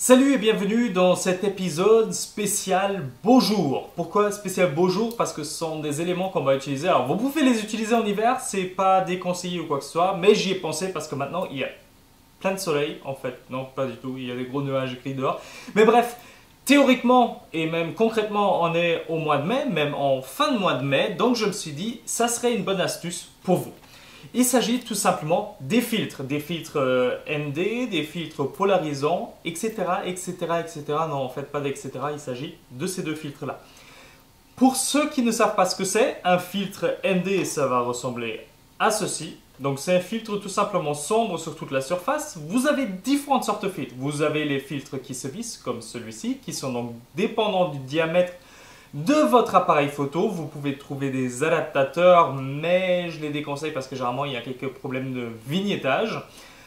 Salut et bienvenue dans cet épisode spécial beau jour. Pourquoi spécial beau jour? Parce que ce sont des éléments qu'on va utiliser. Alors vous pouvez les utiliser en hiver, c'est pas déconseillé ou quoi que ce soit, mais j'y ai pensé parce que maintenant il y a plein de soleil en fait. Non, pas du tout, il y a des gros nuages gris dehors. Mais bref, théoriquement et même concrètement on est au mois de mai, même en fin de mois de mai, donc je me suis dit ça serait une bonne astuce pour vous. Il s'agit tout simplement des filtres ND, des filtres polarisants, etc., etc., etc. Non, en fait, pas d'etc. Il s'agit de ces deux filtres-là. Pour ceux qui ne savent pas ce que c'est, un filtre ND, ça va ressembler à ceci. Donc, c'est un filtre tout simplement sombre sur toute la surface. Vous avez différentes sortes de filtres. Vous avez les filtres qui se vissent, comme celui-ci, qui sont donc dépendants du diamètre de votre appareil photo. Vous pouvez trouver des adaptateurs, mais je les déconseille parce que généralement il y a quelques problèmes de vignettage.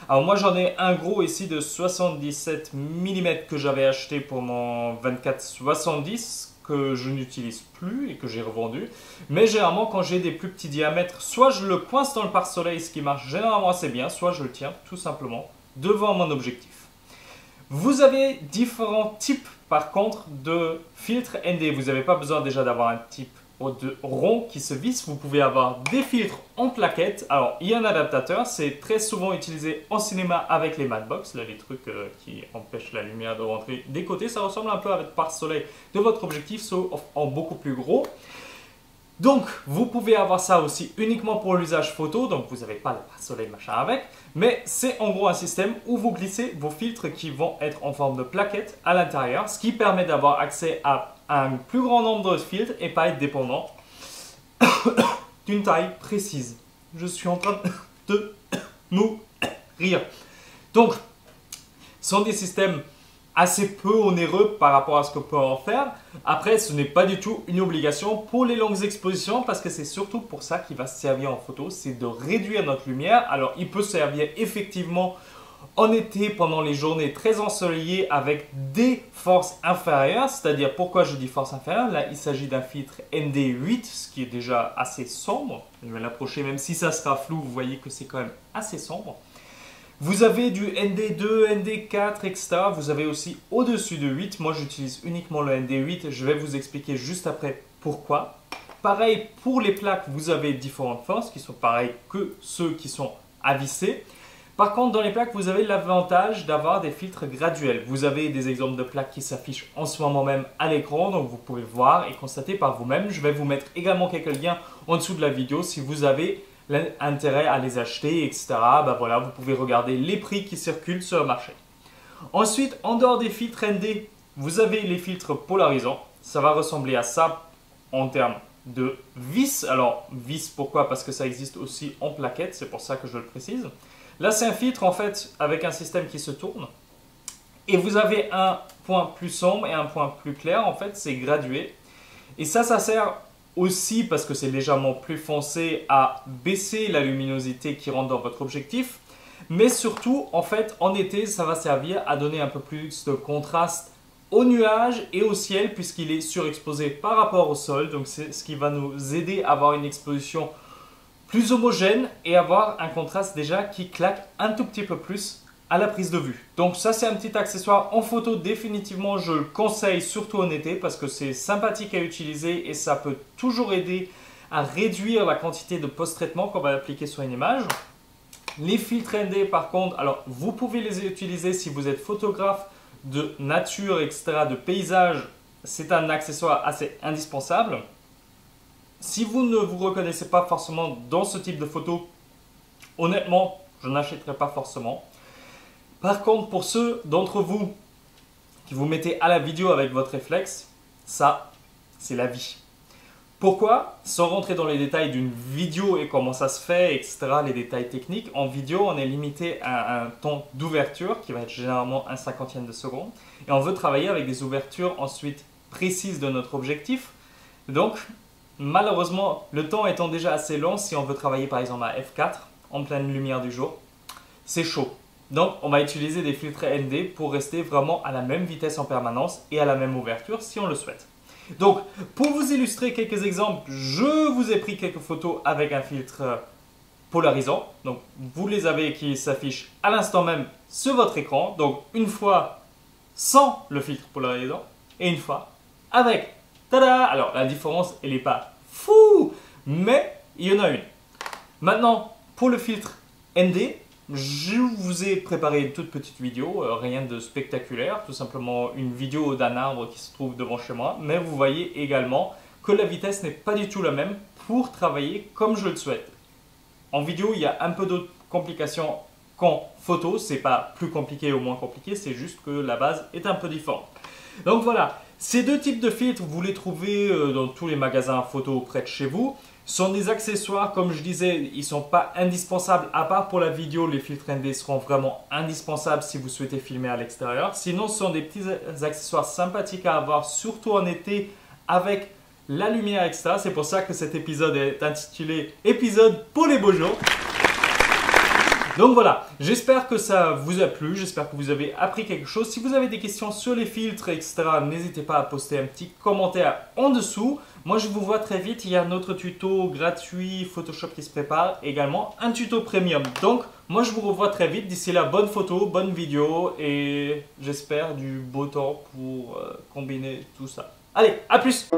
Alors moi j'en ai un gros ici de 77 mm que j'avais acheté pour mon 24-70 que je n'utilise plus et que j'ai revendu. Mais généralement quand j'ai des plus petits diamètres, soit je le coince dans le pare-soleil, ce qui marche généralement assez bien, soit je le tiens tout simplement devant mon objectif. Vous avez différents types par contre de filtres ND. Vous n'avez pas besoin déjà d'avoir un type de rond qui se visse. Vous pouvez avoir des filtres en plaquettes. Alors il y a un adaptateur, c'est très souvent utilisé en cinéma avec les matbox, là les trucs qui empêchent la lumière de rentrer des côtés. Ça ressemble un peu à votre pare-soleil de votre objectif, sauf en beaucoup plus gros. Donc, vous pouvez avoir ça aussi uniquement pour l'usage photo, donc vous n'avez pas le pare-soleil machin avec, mais c'est en gros un système où vous glissez vos filtres qui vont être en forme de plaquettes à l'intérieur, ce qui permet d'avoir accès à un plus grand nombre de filtres et pas être dépendant d'une taille précise. Je suis en train de mourir. Donc, ce sont des systèmes assez peu onéreux par rapport à ce qu'on peut en faire. Après, ce n'est pas du tout une obligation pour les longues expositions parce que c'est surtout pour ça qu'il va se servir en photo, c'est de réduire notre lumière. Alors, il peut servir effectivement en été pendant les journées très ensoleillées avec des forces inférieures. C'est-à-dire, pourquoi je dis force inférieure? Là, il s'agit d'un filtre ND8, ce qui est déjà assez sombre. Je vais l'approcher, même si ça sera flou, vous voyez que c'est quand même assez sombre. Vous avez du ND2, ND4, etc. Vous avez aussi au-dessus de 8. Moi, j'utilise uniquement le ND8. Je vais vous expliquer juste après pourquoi. Pareil, pour les plaques, vous avez différentes forces qui sont pareilles que ceux qui sont à visser. Par contre, dans les plaques, vous avez l'avantage d'avoir des filtres graduels. Vous avez des exemples de plaques qui s'affichent en ce moment même à l'écran. Donc, vous pouvez voir et constater par vous-même. Je vais vous mettre également quelques liens en dessous de la vidéo si vous avez l'intérêt à les acheter, etc. Ben voilà, vous pouvez regarder les prix qui circulent sur le marché. Ensuite, en dehors des filtres ND, vous avez les filtres polarisants. Ça va ressembler à ça en termes de vis. Alors, vis, pourquoi? Parce que ça existe aussi en plaquette, c'est pour ça que je le précise. Là, c'est un filtre en fait avec un système qui se tourne. Et vous avez un point plus sombre et un point plus clair. En fait, c'est gradué. Et ça sert aussi, parce que c'est légèrement plus foncé, à baisser la luminosité qui rentre dans votre objectif. Mais surtout, en fait, en été, ça va servir à donner un peu plus de contraste au nuage et au ciel, puisqu'il est surexposé par rapport au sol. Donc, c'est ce qui va nous aider à avoir une exposition plus homogène et avoir un contraste déjà qui claque un tout petit peu plus à la prise de vue. Donc ça, c'est un petit accessoire en photo. Définitivement, je le conseille surtout en été parce que c'est sympathique à utiliser et ça peut toujours aider à réduire la quantité de post-traitement qu'on va appliquer sur une image. Les filtres ND, par contre, alors vous pouvez les utiliser si vous êtes photographe de nature, etc., de paysage. C'est un accessoire assez indispensable. Si vous ne vous reconnaissez pas forcément dans ce type de photo, honnêtement, je n'achèterai pas forcément. Par contre, pour ceux d'entre vous qui vous mettez à la vidéo avec votre réflexe, ça, c'est la vie. Pourquoi? Sans rentrer dans les détails d'une vidéo et comment ça se fait, etc., les détails techniques, en vidéo, on est limité à un temps d'ouverture qui va être généralement un cinquantième de seconde. Et on veut travailler avec des ouvertures ensuite précises de notre objectif. Donc, malheureusement, le temps étant déjà assez long, si on veut travailler par exemple à f4, en pleine lumière du jour, c'est chaud. Donc, on va utiliser des filtres ND pour rester vraiment à la même vitesse en permanence et à la même ouverture si on le souhaite. Donc, pour vous illustrer quelques exemples, je vous ai pris quelques photos avec un filtre polarisant. Donc, vous les avez qui s'affichent à l'instant même sur votre écran. Donc, une fois sans le filtre polarisant et une fois avec. Tada! Alors la différence, elle n'est pas fou, mais il y en a une. Maintenant, pour le filtre ND, je vous ai préparé une toute petite vidéo, rien de spectaculaire, tout simplement une vidéo d'un arbre qui se trouve devant chez moi, mais vous voyez également que la vitesse n'est pas du tout la même pour travailler comme je le souhaite. En vidéo, il y a un peu d'autres complications qu'en photo, c'est pas plus compliqué ou moins compliqué, c'est juste que la base est un peu différente. Donc voilà, ces deux types de filtres, vous les trouvez dans tous les magasins photo près de chez vous. Ce sont des accessoires, comme je disais, ils ne sont pas indispensables, à part pour la vidéo, les filtres ND seront vraiment indispensables si vous souhaitez filmer à l'extérieur. Sinon, ce sont des petits accessoires sympathiques à avoir, surtout en été, avec la lumière, etc. C'est pour ça que cet épisode est intitulé « Épisode pour les beaux jours ». Donc voilà, j'espère que ça vous a plu, j'espère que vous avez appris quelque chose. Si vous avez des questions sur les filtres, etc., n'hésitez pas à poster un petit commentaire en dessous. Moi, je vous vois très vite, il y a un autre tuto gratuit Photoshop qui se prépare, également un tuto premium. Donc, moi, je vous revois très vite. D'ici là, bonne photo, bonne vidéo et j'espère du beau temps pour combiner tout ça. Allez, à plus!